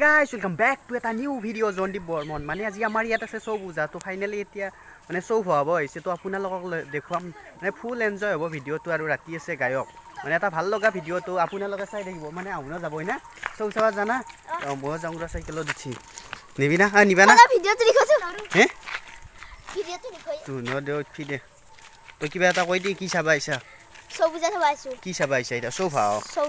guys, welcome back to a new video Zondeep Bormon. মানে আজি আমাৰ ইয়াত আছে সব পূজা তো ফাইনালি এতিয়া মানে সব হ'ব হৈছে তো আপোনালোকক দেখুৱাম মানে ফুল এনজয় হ'ব ভিডিওটো আৰু ৰাতি আছে গায়ক মানে এটা ভাল লগা ভিডিওটো আপোনালোকে চাই থাকিব মানে আহুনা যাবই না সব চাবা জানা মই যাওঁ ৰ সাইকেলত উঠি নিবি না নিবা না ভিডিওটো লিখছো হে ভিডিওটো লিখই তো ন দে উঠি দে তো কিবা এটা কৈ দি কি চাবা আইছা সব বুঝা থবাইছো কি চাবা আইছা এটা সব হাও সো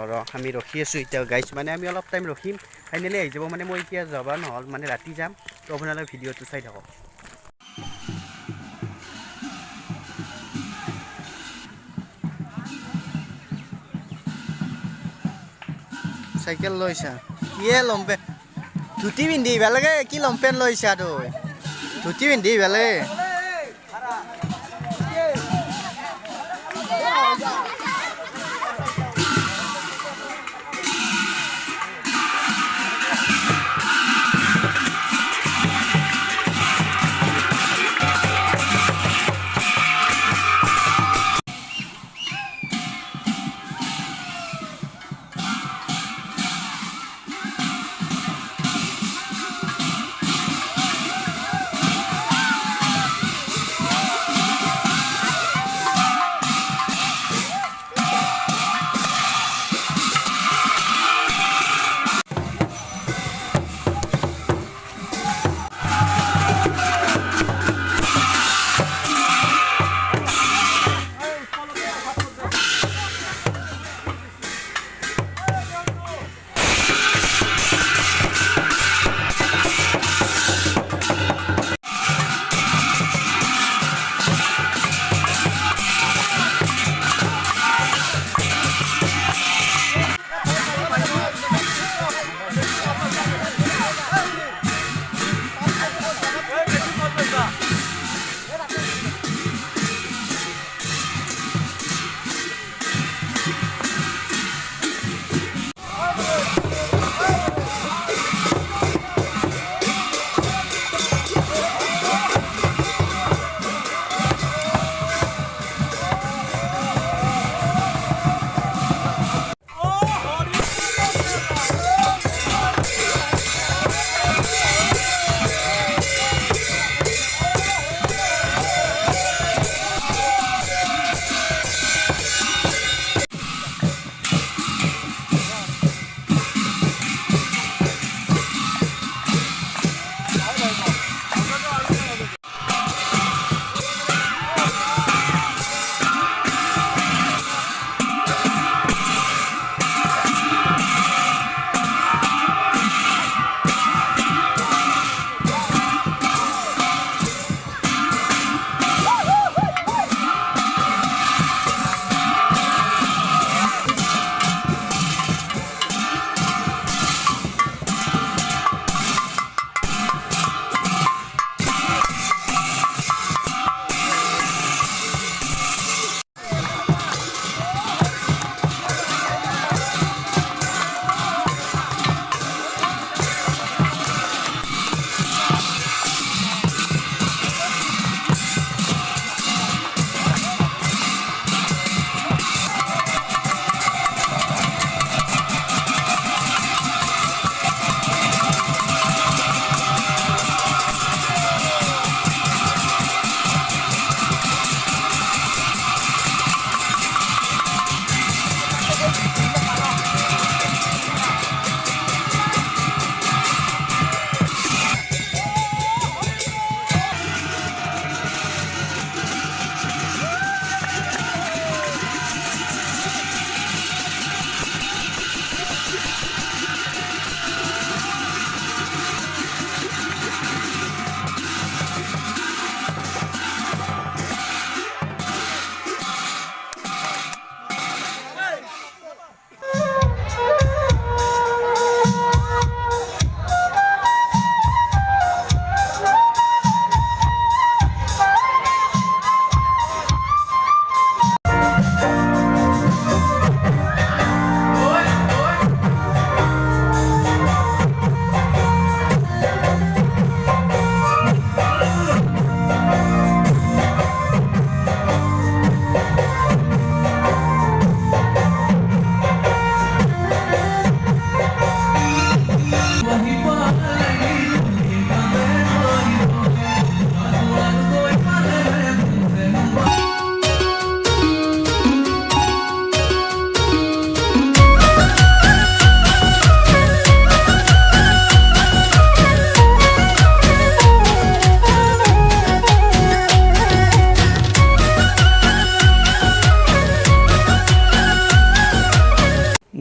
ৰ আমি ৰখি আছো এতিয়া গাইছ মানে আমি অলপ টাইম ৰখিম ফাইনেলি আহি যাব মানে মই এতিয়া যাবা নহল মানে ৰাতি যাম তো আপোনালোকে ভিডিওটো চাই থাকক সাইকেল লৈছা কিয়ে লম্পে ধুতি পিন্ধি ভাল লাগে কি লম্পেন লৈছা তই ধুতি পিন্ধি ভাল লাগে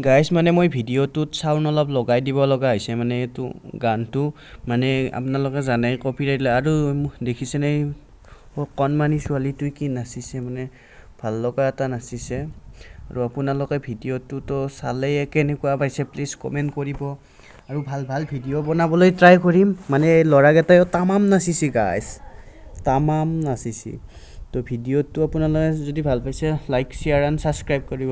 গাইজ মানে মই ভিডিঅ'টোত চাউণ্ড অলপ লগাই দিব লগা হৈছে মানে এইটো গানটো মানে আপোনালোকে জানে কপিৰাইট আৰু দেখিছেনে কণমানি ছোৱালীটোৱে কি নাচিছে মানে ভাল লগা এটা নাচিছে আৰু আপোনালোকে ভিডিঅ'টোতো চালেই কেনেকুৱা পাইছে প্লিজ কমেণ্ট কৰিব আৰু ভাল ভাল ভিডিঅ' বনাবলৈ ট্ৰাই কৰিম মানে ল'ৰাকেইটাইও তামাম নাচিছে গাইজ তামাম নাচিছে তো ভিডিঅ'টো আপোনালোকে যদি ভাল পাইছে লাইক শ্বেয়াৰ এণ্ড ছাবস্ক্ৰাইব কৰিব